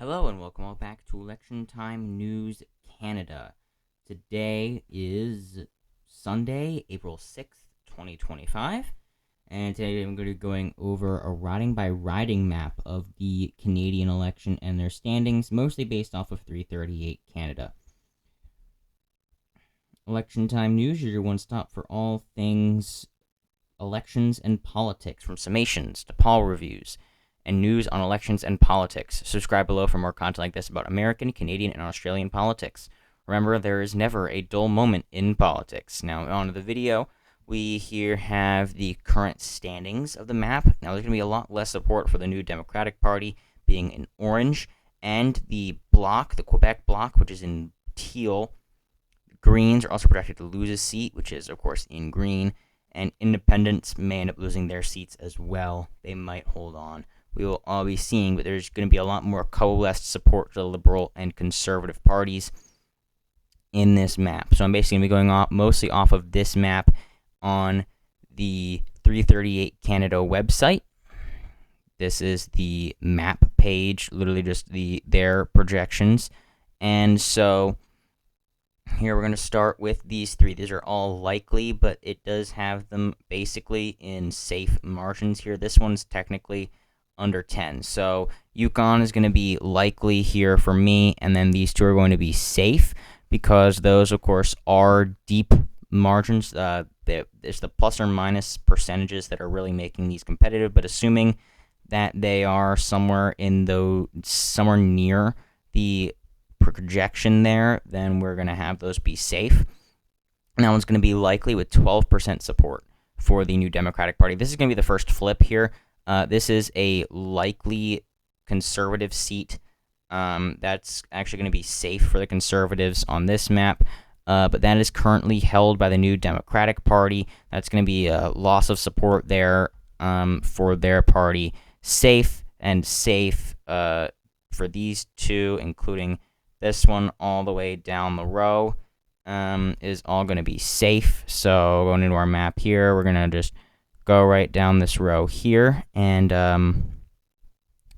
Hello and welcome all back to Election Time News Canada. Today is Sunday, April 6th, 2025, and today I'm going to be going over a riding by riding map of the Canadian election and their standings, mostly based off of 338 Canada. Election Time News is your one-stop for all things elections and politics, from summations to poll reviews and news on elections and politics. Subscribe below for more content like this about American, Canadian, and Australian politics. Remember, there is never a dull moment in politics. Now, on to the video. We here have the current standings of the map. Now, there's going to be a lot less support for the new Democratic Party being in orange, and the bloc, the Quebec bloc, which is in teal. Greens are also projected to lose a seat, which is, of course, in green, and independents may end up losing their seats as well. They might hold on. We will all be seeing, but there's going to be a lot more coalesced support for the Liberal and Conservative parties in this map. So I'm basically going to be going mostly off of this map on the 338 Canada website. This is the map page, literally just their projections. And so here we're going to start with these three. These are all likely, but it does have them basically in safe margins here. This one's technically under 10. So Yukon is going to be likely here for me, and then these two are going to be safe because those, of course, are deep margins. There's the plus or minus percentages that are really making these competitive, but assuming that they are somewhere near the projection there, then we're going to have those be safe. And that one's going to be likely with 12% support for the new Democratic Party. This is going to be the first flip here. This is a likely Conservative seat. That's actually going to be safe for the Conservatives on this map, but that is currently held by the new Democratic Party. That's going to be a loss of support there for their party. Safe for these two, including this one all the way down the row, is all going to be safe. So going into our map here, we're going to just go right down this row here, and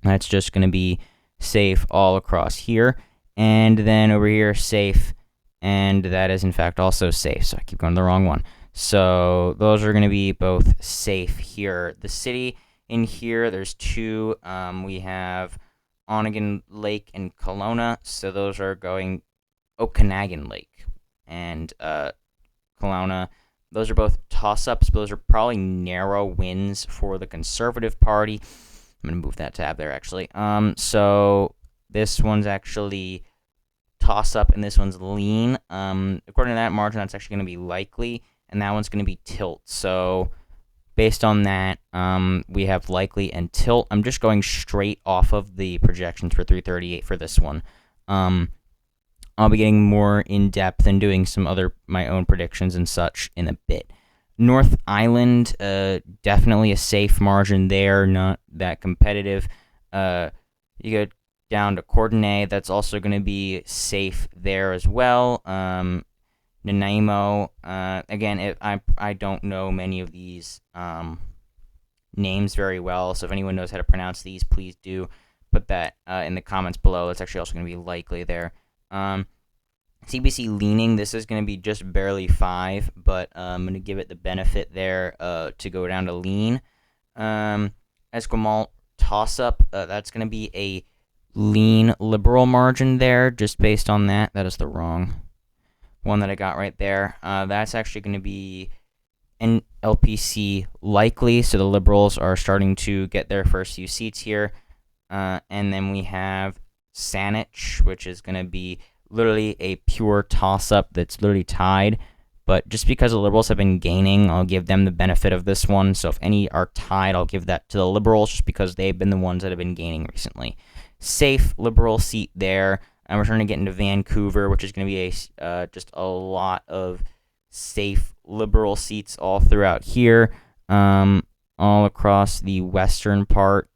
that's just going to be safe all across here, and then over here safe, and that is in fact also safe. So I keep going to the wrong one. So those are going to be both safe here. The city in here, there's two. We have Onegin Lake and Kelowna, so those are going Okanagan Lake and Kelowna. Those are both toss-ups, but those are probably narrow wins for the Conservative Party. I'm going to move that tab there, actually. So this one's actually toss-up, and this one's lean. According to that margin, that's actually going to be likely, and that one's going to be tilt. So based on that, we have likely and tilt. I'm just going straight off of the projections for 338 for this one. I'll be getting more in-depth and doing some my own predictions and such in a bit. North Island, definitely a safe margin there, not that competitive. You go down to Courtenay, that's also going to be safe there as well. Nanaimo, again, I don't know many of these names very well, so if anyone knows how to pronounce these, please do put that in the comments below. It's actually also going to be likely there. CBC leaning, this is going to be just barely 5, but I'm going to give it the benefit there to go down to lean. Esquimalt toss-up, that's going to be a lean liberal margin there, just based on that. That is the wrong one that I got right there. That's actually going to be an LPC likely, so the Liberals are starting to get their first few seats here. And then we have Saanich, which is going to be literally a pure toss-up that's literally tied. But just because the Liberals have been gaining, I'll give them the benefit of this one. So if any are tied, I'll give that to the Liberals just because they've been the ones that have been gaining recently. Safe Liberal seat there. And we're starting to get into Vancouver, which is going to be just a lot of safe Liberal seats all throughout here, all across the western part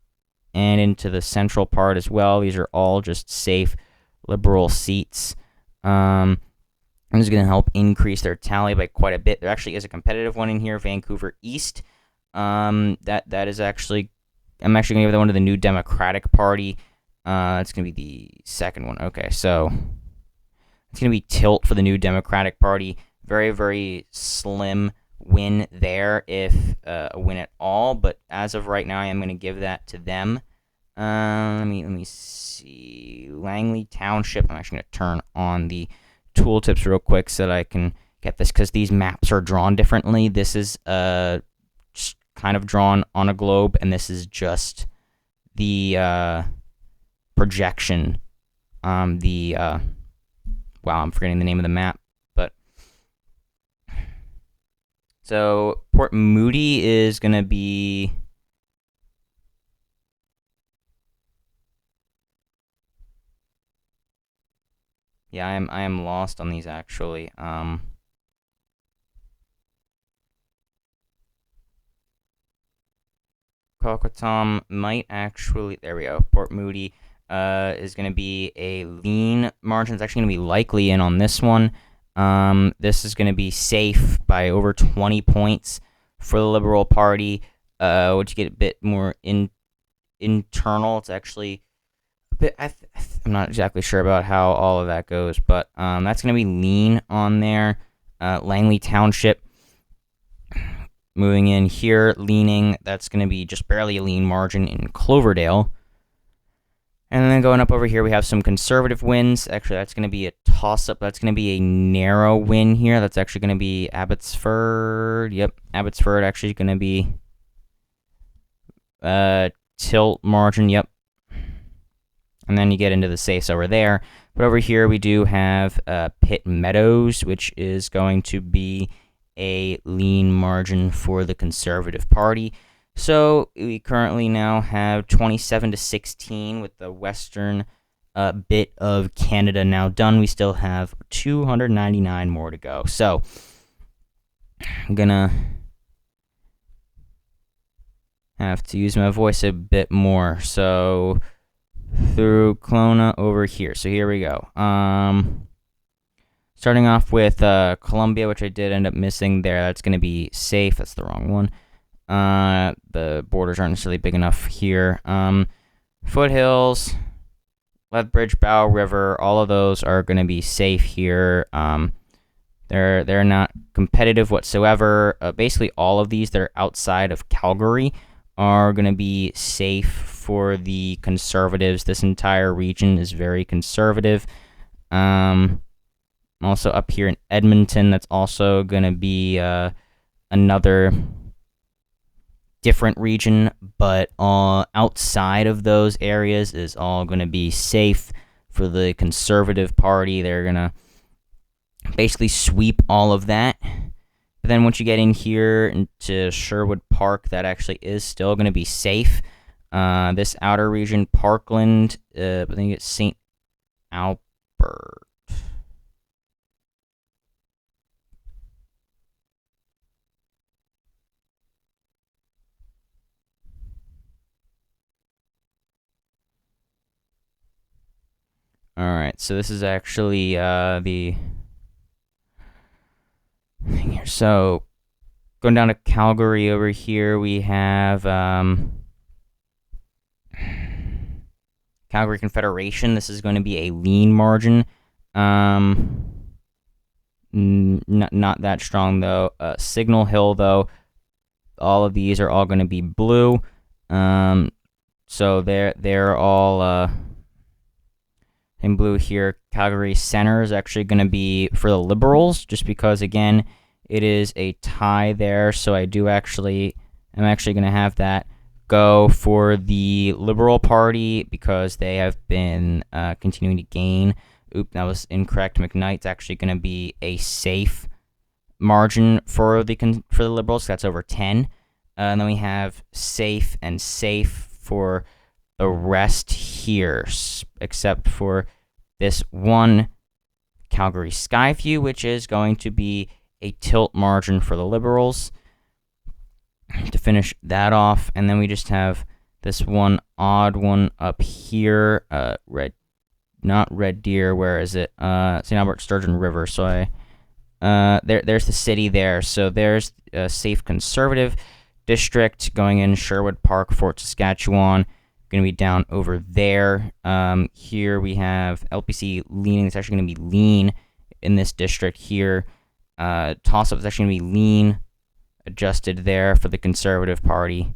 and into the central part as well. These are all just safe Liberal seats. This is going to help increase their tally by quite a bit. There actually is a competitive one in here, Vancouver East. That is actually, I'm actually going to give that one to the New Democratic Party. It's going to be the second one. Okay, so it's going to be tilt for the New Democratic Party. Very, very slim win there, if a win at all. But as of right now, I am going to give that to them. Let me see. Langley Township. I'm actually going to turn on the tooltips real quick so that I can get this, because these maps are drawn differently. This is just kind of drawn on a globe, and this is just the projection. Wow, I'm forgetting the name of the map, but so Port Moody is gonna be I am lost on these actually. Coquitlam might actually, there we go. Port Moody is going to be a lean margin. It's actually going to be likely in on this one. This is going to be safe by over 20 points for the Liberal Party. Once you get a bit more internal, it's actually a bit. I'm not exactly sure about how all of that goes, but that's going to be lean on there. Langley Township. Moving in here, leaning, that's going to be just barely a lean margin in Cloverdale. And then going up over here, we have some conservative wins. Actually, that's going to be a toss-up. That's going to be a narrow win here. That's actually going to be Abbotsford. Yep, Abbotsford actually going to be tilt margin. Yep. And then you get into the safes over there. But over here, we do have Pitt Meadows, which is going to be a lean margin for the Conservative Party. So we currently now have 27-16 with the western bit of Canada now done. We still have 299 more to go. So I'm gonna have to use my voice a bit more. So through Kelowna over here. So here we go. Starting off with Columbia, which I did end up missing there. That's going to be safe. That's the wrong one. The borders aren't necessarily big enough here. Foothills, Lethbridge, Bow River, all of those are going to be safe here. They're not competitive whatsoever. Basically, all of these that are outside of Calgary are going to be safe for the Conservatives. This entire region is very conservative. Also up here in Edmonton, that's also going to be another different region, but outside of those areas is all going to be safe for the Conservative Party. They're going to basically sweep all of that. But then once you get in here into Sherwood Park, that actually is still going to be safe. This outer region, Parkland, I think it's St. Albert. Alright, so this is actually the thing here. So, going down to Calgary over here, we have Calgary Confederation. This is going to be a lean margin. Not that strong, though. Signal Hill, though, all of these are all going to be blue. So they're all in blue here. Calgary Center is actually going to be for the Liberals, just because, again, it is a tie there. So I'm actually going to have that go for the Liberal Party because they have been continuing to gain. Oop, that was incorrect. McKnight's actually going to be a safe margin for the Liberals. That's over 10. And then we have safe and safe for the rest here, except for this one Calgary Skyview, which is going to be a tilt margin for the Liberals to finish that off. And then we just have this one odd one up here, not Red Deer, where is it? St. Albert Sturgeon River. So there's the city there. So there's a safe Conservative district going in Sherwood Park, Fort Saskatchewan, going to be down over there. Here we have LPC leaning. It's actually going to be lean in this district here. Toss-up is actually going to be lean, adjusted there for the Conservative Party.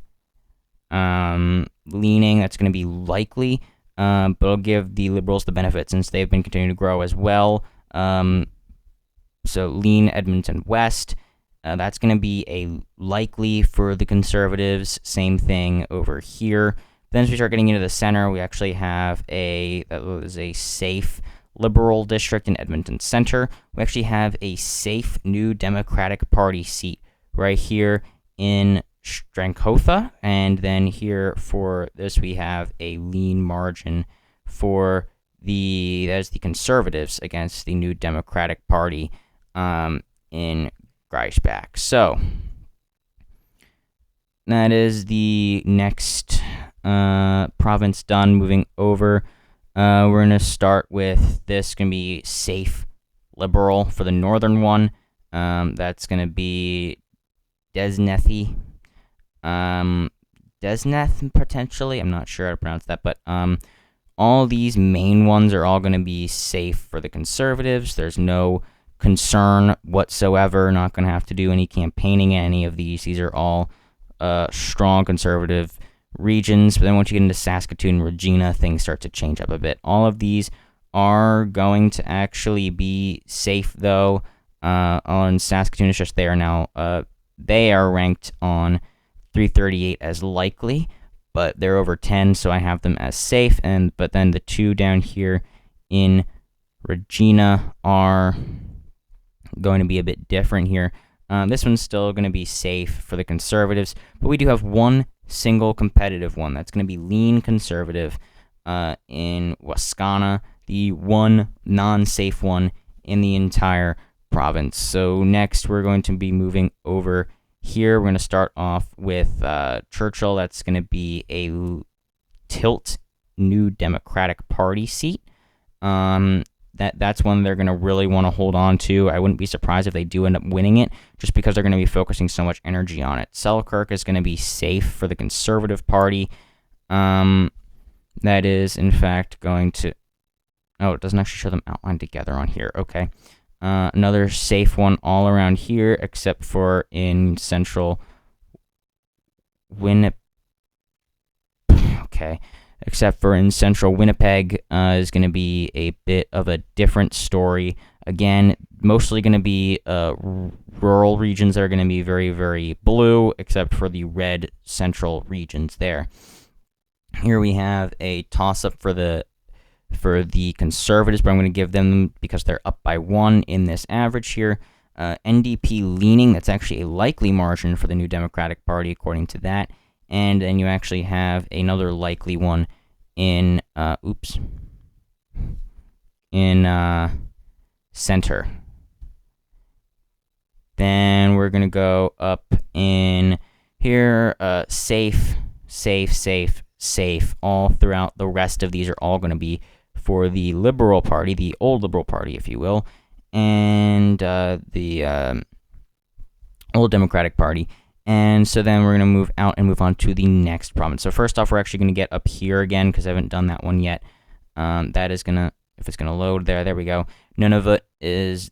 Leaning, that's going to be likely, but it'll give the Liberals the benefit since they've been continuing to grow as well. So lean Edmonton West. That's going to be a likely for the Conservatives. Same thing over here. Then as we start getting into the center, we actually have that was a safe Liberal district in Edmonton Center. We actually have a safe New Democratic Party seat right here in Strankotha. And then here for this, we have a lean margin for that is the Conservatives against the New Democratic Party in Greifswald. So that is the next province done. Moving over, we're going to start with this. Going to be safe Liberal for the northern one. That's going to be Desnethi. Desneth, potentially. I'm not sure how to pronounce that, but all these main ones are all going to be safe for the Conservatives. There's no concern whatsoever. Not going to have to do any campaigning in any of these. These are all strong Conservative regions. But then once you get into Saskatoon and Regina, things start to change up a bit. All of these are going to actually be safe, though. On Saskatoon, it's just they are now they are ranked on 338 as likely, but they're over 10, so I have them as safe. But then the two down here in Regina are going to be a bit different here. This one's still going to be safe for the Conservatives, but we do have one single competitive one. That's going to be lean Conservative in Wascana, the one non-safe one in the entire province. So next we're going to be moving over here. We're going to start off with Churchill. That's going to be a tilt New Democratic Party seat. That's one they're going to really want to hold on to. I wouldn't be surprised if they do end up winning it, just because they're going to be focusing so much energy on it. Selkirk is going to be safe for the Conservative Party. That is, in fact, going to... Oh, it doesn't actually show them outlined together on here. Okay. Another safe one all around here, except for in central Winnipeg. Okay. Except for in central Winnipeg is going to be a bit of a different story. Again, mostly going to be rural regions that are going to be very, very blue, except for the red central regions there. Here we have a toss-up for the Conservatives, but I'm going to give them, because they're up by 1 in this average here, NDP leaning. That's actually a likely margin for the New Democratic Party, according to that. And then you actually have another likely one in center. Then we're going to go up in here, safe, all throughout. The rest of these are all going to be for the Liberal Party, the old Liberal Party, if you will, and the old Democratic Party. And so then we're going to move out and move on to the next province. So first off, we're actually going to get up here again, because I haven't done that one yet. That is going to, if it's going to load there we go. Nunavut is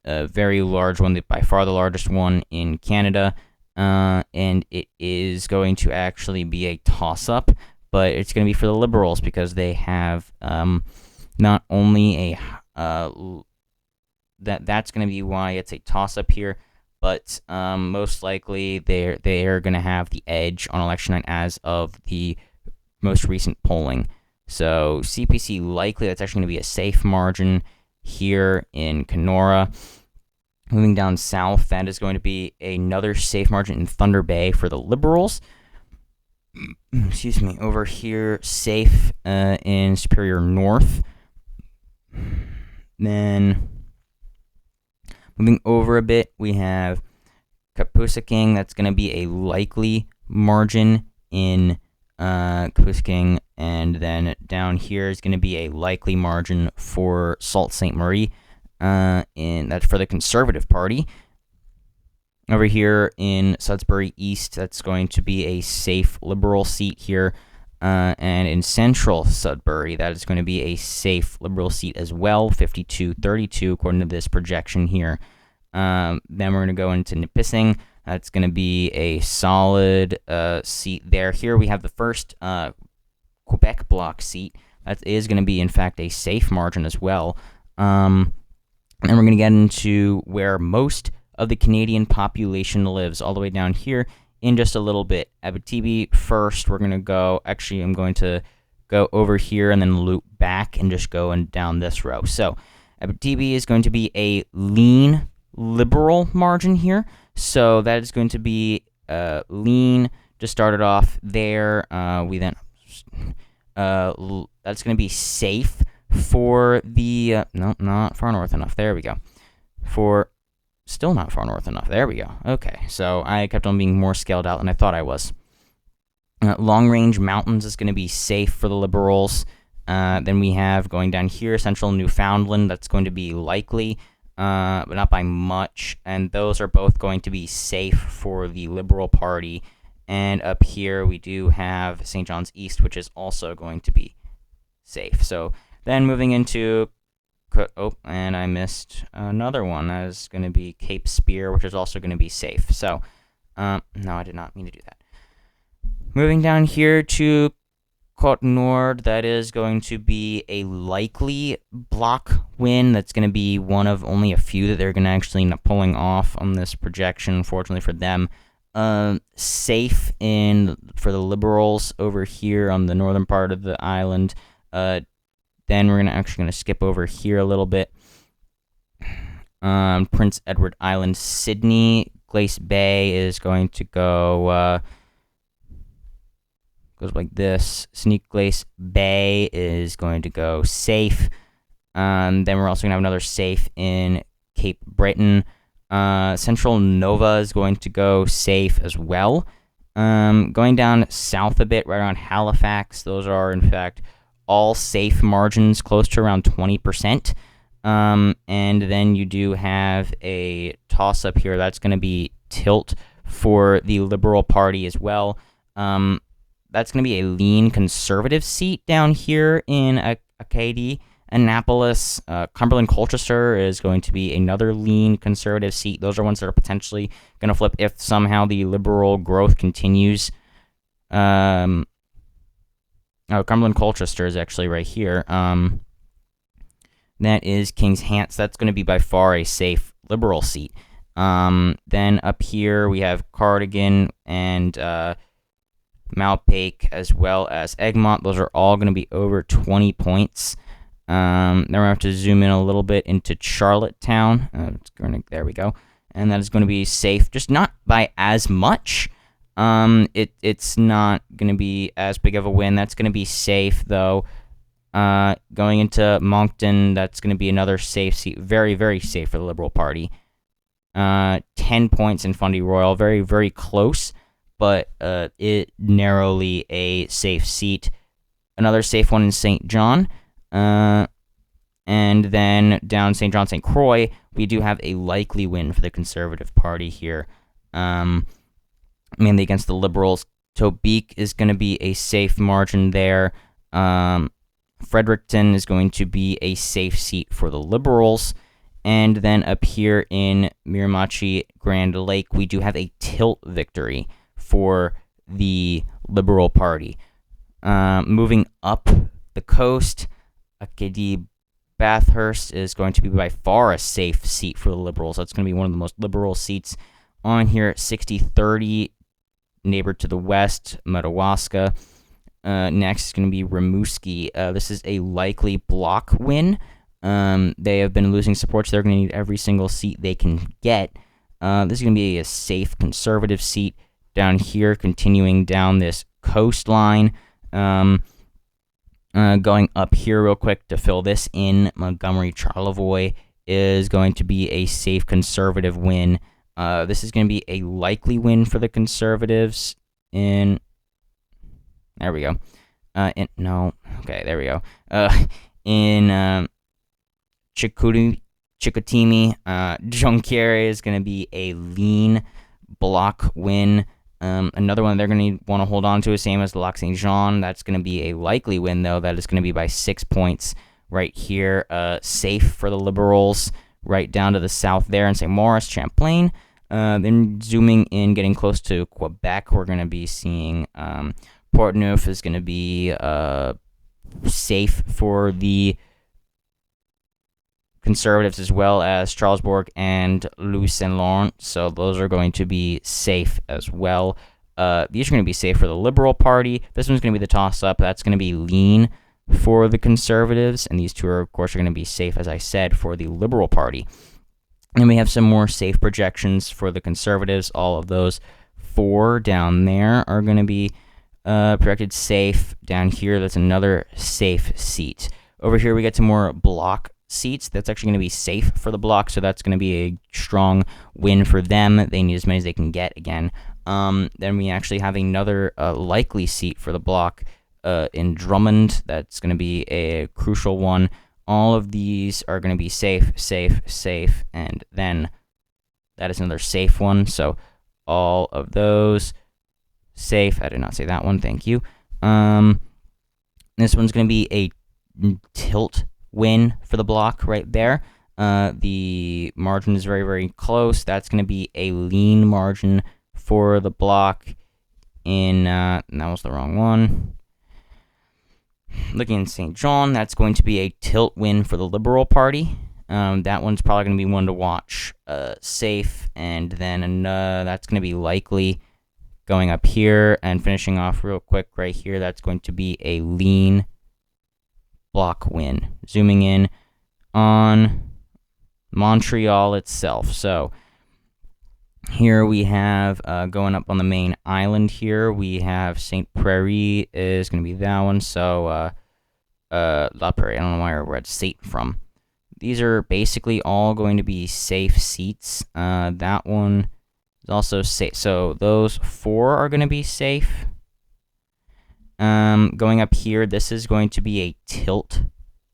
a very large one, by far the largest one in Canada, and it is going to actually be a toss-up, but it's going to be for the Liberals, because they have not only that's going to be why it's a toss-up here, but most likely they are going to have the edge on election night as of the most recent polling. So CPC likely, that's actually going to be a safe margin here in Kenora. Moving down south, that is going to be another safe margin in Thunder Bay for the Liberals. Excuse me. Over here, safe in Superior North. Then moving over a bit, we have Kapusaking. That's going to be a likely margin in Kapusaking. And then down here is going to be a likely margin for Sault Ste. Marie. And that's for the Conservative Party. Over here in Sudbury East, that's going to be a safe Liberal seat here. And in central Sudbury, that is going to be a safe Liberal seat as well, 52-32, according to this projection here. Then we're going to go into Nipissing. That's going to be a solid seat there. Here we have the first Quebec bloc seat. That is going to be, in fact, a safe margin as well. And we're going to get into where most of the Canadian population lives, all the way down here in just a little bit. Abitibi first. We're going to go, actually, I'm going to go over here and then loop back and just go and down this row. So Abitibi is going to be a lean Liberal margin here. So that is going to be lean. Just started off there. We then that's going to be safe for the no, not far north enough. There we go. For still not far north enough. There we go. Okay, so I kept on being more scaled out than I thought I was. Long Range Mountains is going to be safe for the Liberals. Then we have going down here, Central Newfoundland. That's going to be likely, but not by much. And those are both going to be safe for the Liberal Party. And up here we do have St. John's East, which is also going to be safe. So then moving into, oh, and I missed another one. That is going to be Cape Spear, which is also going to be safe. So, no, I did not mean to do that. Moving down here to Côte Nord, that is going to be a likely block win. That's going to be one of only a few that they're going to actually end up pulling off on this projection, unfortunately for them. Safe for the Liberals over here on the northern part of the island. Then we're actually going to skip over here a little bit. Prince Edward Island, Sydney, Glace Bay is going to go, goes like this. Sneak Glace Bay is going to go safe. Then we're also going to have another safe in Cape Breton. Central Nova is going to go safe as well. Going down south a bit, right around Halifax, those are, in fact, all safe margins, close to around 20%. And then you do have a toss-up here. That's going to be tilt for the Liberal Party as well. That's going to be a lean Conservative seat down here in Acadie. Annapolis, Cumberland, Colchester is going to be another lean Conservative seat. Those are ones that are potentially going to flip if somehow the Liberal growth continues. Cumberland, Colchester is actually right here. That is King's Hants. That's going to be by far a safe Liberal seat. Then up here we have Cardigan and Malpeque as well as Egmont. Those are all going to be over 20 points. Then we're going to have to zoom in a little bit into Charlottetown. There we go. And that is going to be safe, just not by as much. It's not going to be as big of a win. That's going to be safe, though. Going into Moncton, that's going to be another safe seat. Very, very safe for the Liberal Party. 10 points in Fundy Royal. Very, very close, but it narrowly a safe seat. Another safe one in St. John. And then down St. John, St. Croix, we do have a likely win for the Conservative Party here, mainly against the Liberals. Tobique is going to be a safe margin there. Fredericton is going to be a safe seat for the Liberals. And then up here in Miramichi, Grand Lake, we do have a tilt victory for the Liberal Party. Moving up the coast, Acadie Bathurst is going to be by far a safe seat for the Liberals. That's going to be one of the most liberal seats on here. 60-30, neighbor to the west, Madawaska. Next is going to be Rimouski. This is a likely block win. They have been losing support, so they're going to need every single seat they can get. This is going to be a safe Conservative seat down here, continuing down this coastline. Going up here real quick to fill this in, Montgomery Charlevoix is going to be a safe Conservative win. This is going to be a likely win for the Conservatives in... There we go. Okay, there we go. In Chicoutimi, Jonquière is going to be a lean block win. Another one they're going to want to hold on to is same as Lac Saint Jean. That's going to be a likely win, though. That is going to be by 6 points right here. Safe for the Liberals right down to the south there in St. Maurice, Champlain. Then zooming in, getting close to Quebec, we're going to be seeing Portneuf is going to be safe for the Conservatives, as well as Strasbourg and Louis Saint Laurent. So those are going to be safe as well. These are going to be safe for the Liberal Party. This one's going to be the toss-up. That's going to be lean for the Conservatives. And these two, are, of course, are going to be safe, as I said, for the Liberal Party. And we have some more safe projections for the Conservatives. All of those 4 down there are going to be projected safe. Down here, that's another safe seat. Over here, we get some more block seats. That's actually going to be safe for the block, so that's going to be a strong win for them. They need as many as they can get again. Then we actually have another likely seat for the block in Drummond. That's going to be a crucial one. All of these are going to be safe, safe, safe, and then that is another safe one. So all of those safe. I did not say that one. Thank you. This one's going to be a tilt win for the block right there. The margin is very, very close. That's going to be a lean margin for the block in, that was the wrong one. Looking in St. John, that's going to be a tilt win for the Liberal Party. That one's probably going to be one to watch. Safe, and then that's going to be likely going up here and finishing off real quick right here. That's going to be a lean block win. Zooming in on Montreal itself. So here we have, going up on the main island here, we have St. Prairie is going to be that one. So, La Prairie, I don't know where I read St. from. These are basically all going to be safe seats. That one is also safe. So those 4 are going to be safe. Going up here, this is going to be a tilt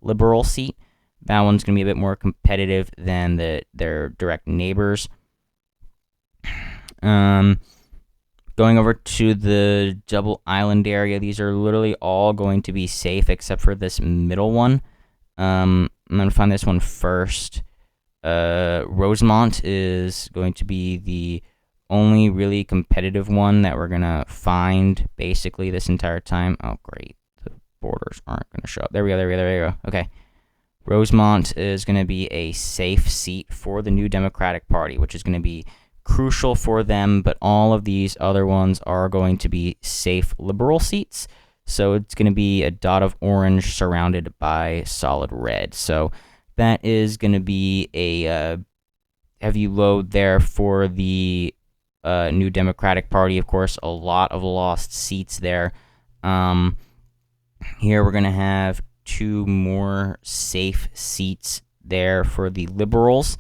Liberal seat. That one's going to be a bit more competitive than their direct neighbors. Going over to the double island area, these are literally all going to be safe except for this middle one. I'm going to find this one first. Rosemont is going to be the only really competitive one that we're going to find basically this entire time. Oh, great. The borders aren't going to show up. There we go. Okay. Rosemont is going to be a safe seat for the New Democratic Party, which is going to be crucial for them, but all of these other ones are going to be safe Liberal seats. So it's going to be a dot of orange surrounded by solid red. So that is going to be a heavy load there for the New Democratic Party. Of course, a lot of lost seats there. Here we're going to have 2 more safe seats there for the Liberals.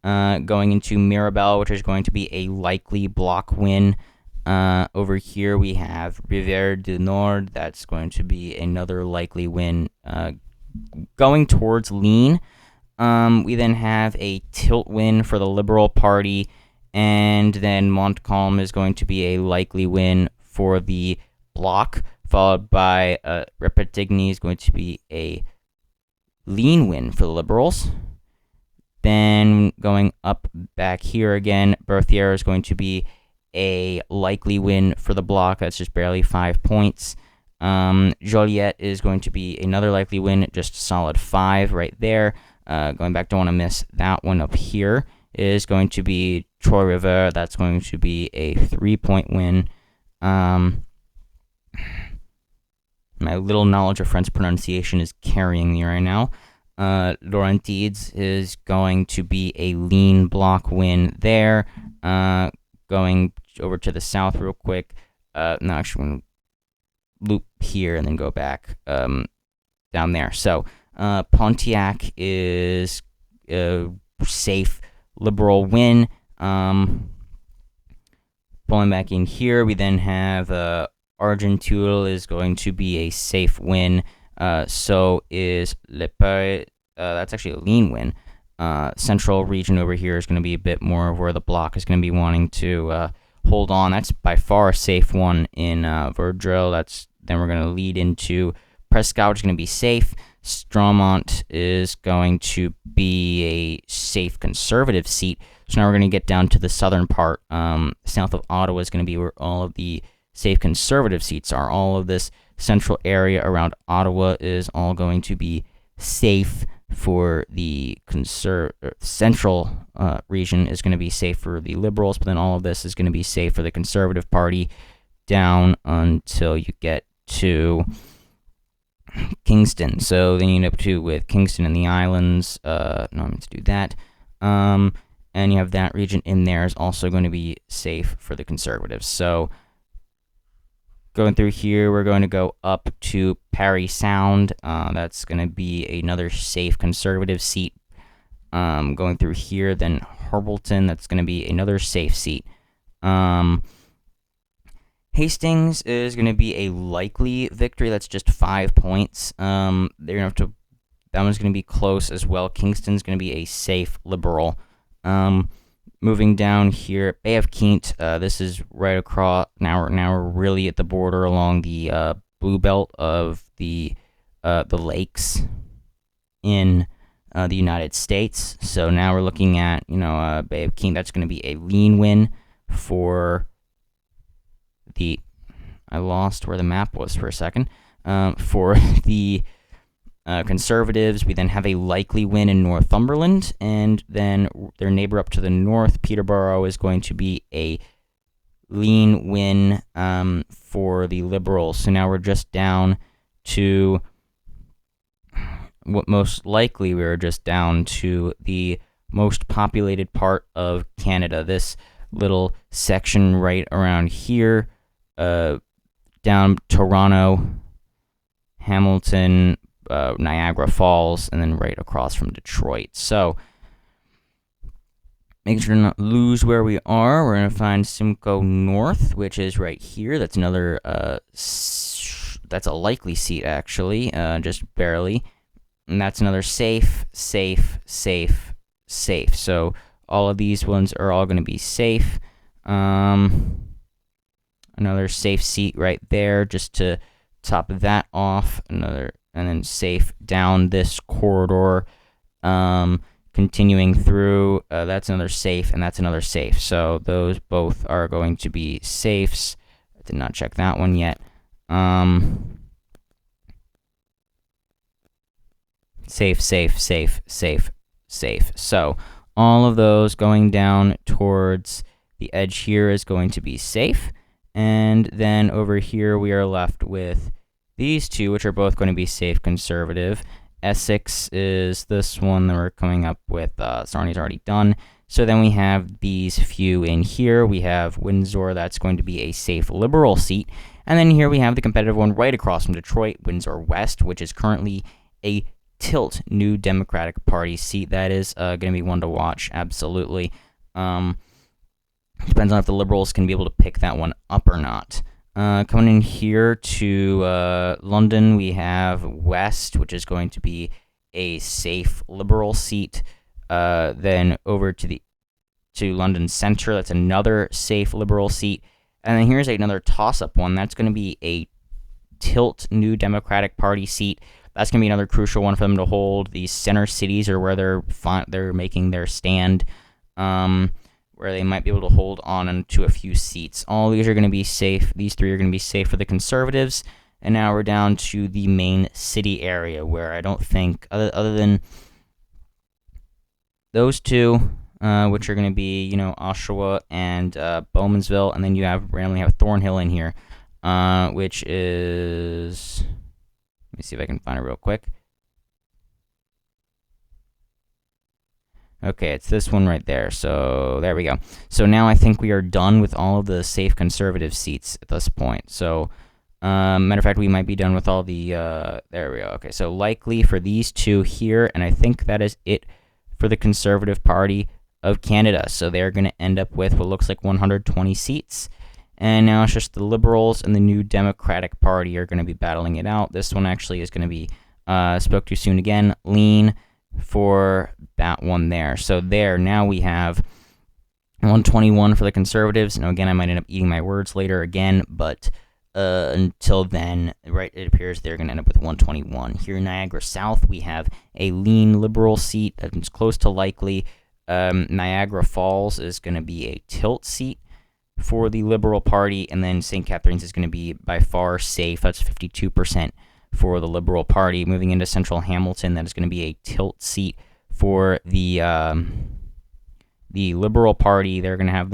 Going into Mirabel, which is going to be a likely block win. Over here we have Rivière du Nord. That's going to be another likely win. Going towards lean. We then have a tilt win for the Liberal Party. And then Montcalm is going to be a likely win for the bloc, followed by Repentigny is going to be a lean win for the Liberals. Then going up back here again, Berthier is going to be a likely win for the bloc. That's just barely 5 points. Joliet is going to be another likely win, just solid 5 right there. Going back, don't want to miss that one up here. Is going to be Trois Rivières. That's going to be a 3-point win. My little knowledge of French pronunciation is carrying me right now. Laurentides is going to be a lean block win there. Going over to the south real quick. No, actually, I'm going to loop here and then go back down there. So Pontiac is a safe Liberal win. Pulling back in here, we then have Argenteuil is going to be a safe win. So is Le Pays. That's actually a lean win. Central region over here is going to be a bit more of where the bloc is going to be wanting to hold on. That's by far a safe one in Verdreau. Then we're going to lead into Prescott, which is going to be safe. Strawmont is going to be a safe conservative seat. So now we're going to get down to the southern part. South of Ottawa is going to be where all of the safe conservative seats are. All of this central area around Ottawa is all going to be safe for the central region is going to be safe for the Liberals, but then all of this is going to be safe for the Conservative Party down until you get to Kingston. So then you end up with Kingston and the Islands. No, I'm going to do that. And you have that region in there is also going to be safe for the Conservatives. So going through here, we're going to go up to Parry Sound. That's going to be another safe Conservative seat. Going through here, then Harbleton, that's going to be another safe seat. Hastings is going to be a likely victory. That's just 5 points. They're going to have to. That one's going to be close as well. Kingston's going to be a safe Liberal. Moving down here, Bay of Quinte. This is right across. Now we're really at the border along the blue belt of the lakes in the United States. So now we're looking at Bay of Quinte. That's going to be a lean win for the. I lost where the map was for a second. For the Conservatives, we then have a likely win in Northumberland, and then their neighbor up to the north, Peterborough, is going to be a lean win for the Liberals. So now we're just down to what most likely we're just down to the most populated part of Canada. This little section right around here, down Toronto, Hamilton, Niagara Falls, and then right across from Detroit. So making sure to not lose where we are, we're going to find Simcoe North, which is right here. That's another, that's a likely seat, actually, just barely. And that's another safe. So all of these ones are all going to be safe. Another safe seat right there, just to top that off. And then safe down this corridor, continuing through, that's another safe, and that's another safe. So those both are going to be safes. I did not check that one yet. Safe. So all of those going down towards the edge here is going to be safe. And then over here we are left with these two, which are both going to be safe Conservative. Essex is this one that we're coming up with. Sarni's already done. So then we have these few in here. We have Windsor, that's going to be a safe Liberal seat. And then here we have the competitive one right across from Detroit, Windsor West, which is currently a tilt New Democratic Party seat. That is going to be one to watch, absolutely. Depends on if the Liberals can be able to pick that one up or not. Coming in here to London, we have West, which is going to be a safe Liberal seat. Then over to London Centre, that's another safe Liberal seat. And then here's another toss-up one. That's going to be a tilt New Democratic Party seat. That's going to be another crucial one for them to hold. These center cities are where they're making their stand. Where they might be able to hold on to a few seats. All these are going to be safe. These three are going to be safe for the Conservatives. And now we're down to the main city area, where I don't think, other than those two, which are going to be, Oshawa and Bowmansville, and then you randomly have Thornhill in here, which is, let me see if I can find it real quick. Okay, it's this one right there. So there we go. So now I think we are done with all of the safe Conservative seats at this point. So, matter of fact, we might be done with all the, there we go. Okay, so likely for these two here, and I think that is it for the Conservative Party of Canada. So they're going to end up with what looks like 120 seats. And now it's just the Liberals and the New Democratic Party are going to be battling it out. This one actually is going to be, spoke too soon again, lean for that one there. So there, now we have 121 for the Conservatives. Now, again, I might end up eating my words later again, but until then, right, it appears they're going to end up with 121. Here in Niagara South, we have a lean Liberal seat that's close to likely. Niagara Falls is going to be a tilt seat for the Liberal Party, and then St. Catharines is going to be by far safe. That's 52% for the Liberal Party. Moving into Central Hamilton, that is going to be a tilt seat for the Liberal Party. They're going to have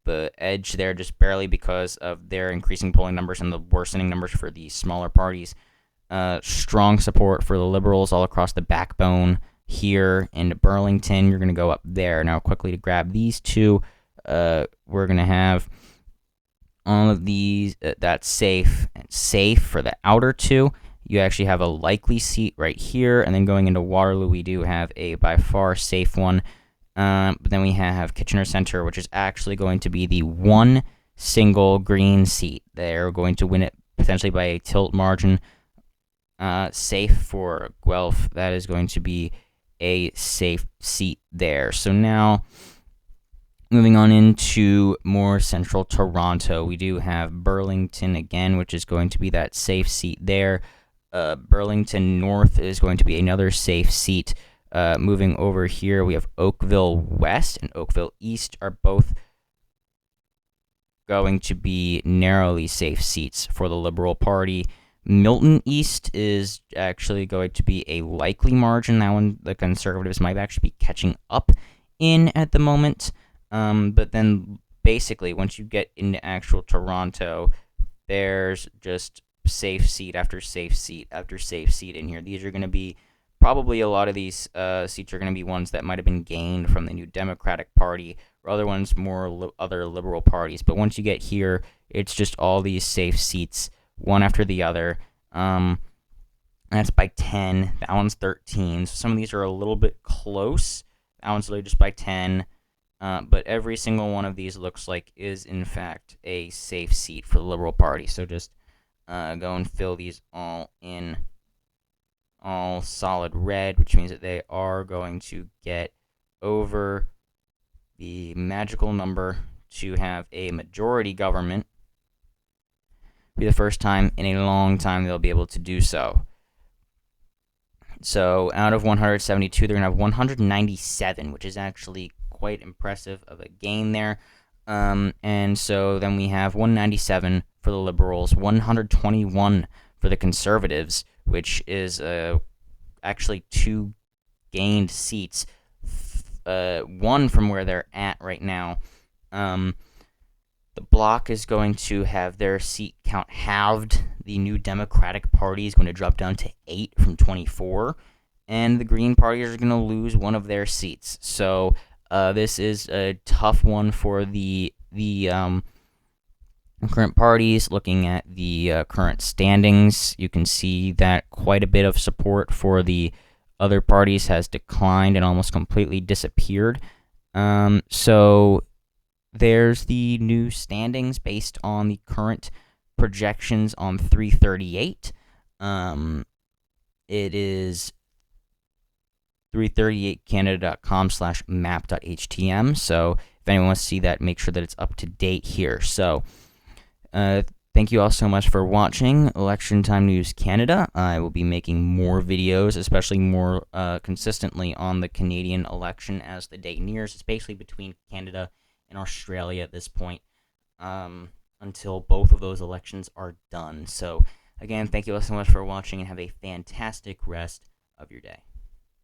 the edge there just barely because of their increasing polling numbers and the worsening numbers for the smaller parties. Strong support for the Liberals all across the backbone here in Burlington. You're going to go up there. Now, quickly to grab these two, we're going to have all of these that's safe and safe for the outer two. You actually have a likely seat right here, and then going into Waterloo, we do have a by far safe one. But then we have Kitchener Center, which is actually going to be the one single green seat. They're going to win it potentially by a tilt margin. Safe for Guelph. That is going to be a safe seat there. So now, moving on into more central Toronto, we do have Burlington again, which is going to be that safe seat there. Burlington North is going to be another safe seat. Moving over here, we have Oakville West and Oakville East are both going to be narrowly safe seats for the Liberal Party. Milton East is actually going to be a likely margin. That one, the Conservatives might actually be catching up in at the moment. But then basically, once you get into actual Toronto, there's just safe seat after safe seat after safe seat in here. These are going to be probably a lot of these seats are going to be ones that might have been gained from the New Democratic Party or other ones more other liberal parties. But once you get here, it's just all these safe seats, one after the other. That's by 10. That one's 13. So some of these are a little bit close. That one's really just by 10. But every single one of these looks like is, in fact, a safe seat for the Liberal Party. So just go and fill these all in. All solid red, which means that they are going to get over the magical number to have a majority government. Be the first time in a long time they'll be able to do so. So out of 172, they're going to have 197, which is actually quite impressive of a gain there. And so then we have 197 for the Liberals, 121 for the Conservatives, which is actually two gained seats, one from where they're at right now. The Bloc is going to have their seat count halved. The New Democratic Party is going to drop down to 8 from 24, and the Green Party are going to lose one of their seats. So this is a tough one for the current parties. Looking at the current standings, you can see that quite a bit of support for the other parties has declined and almost completely disappeared. So there's the new standings based on the current projections on 338. It is 338canada.com/map.htm. So if anyone wants to see that, make sure that it's up to date here. So thank you all so much for watching Election Time News Canada. I will be making more videos, especially more consistently on the Canadian election as the date nears. It's basically between Canada and Australia at this point until both of those elections are done. So again, thank you all so much for watching and have a fantastic rest of your day.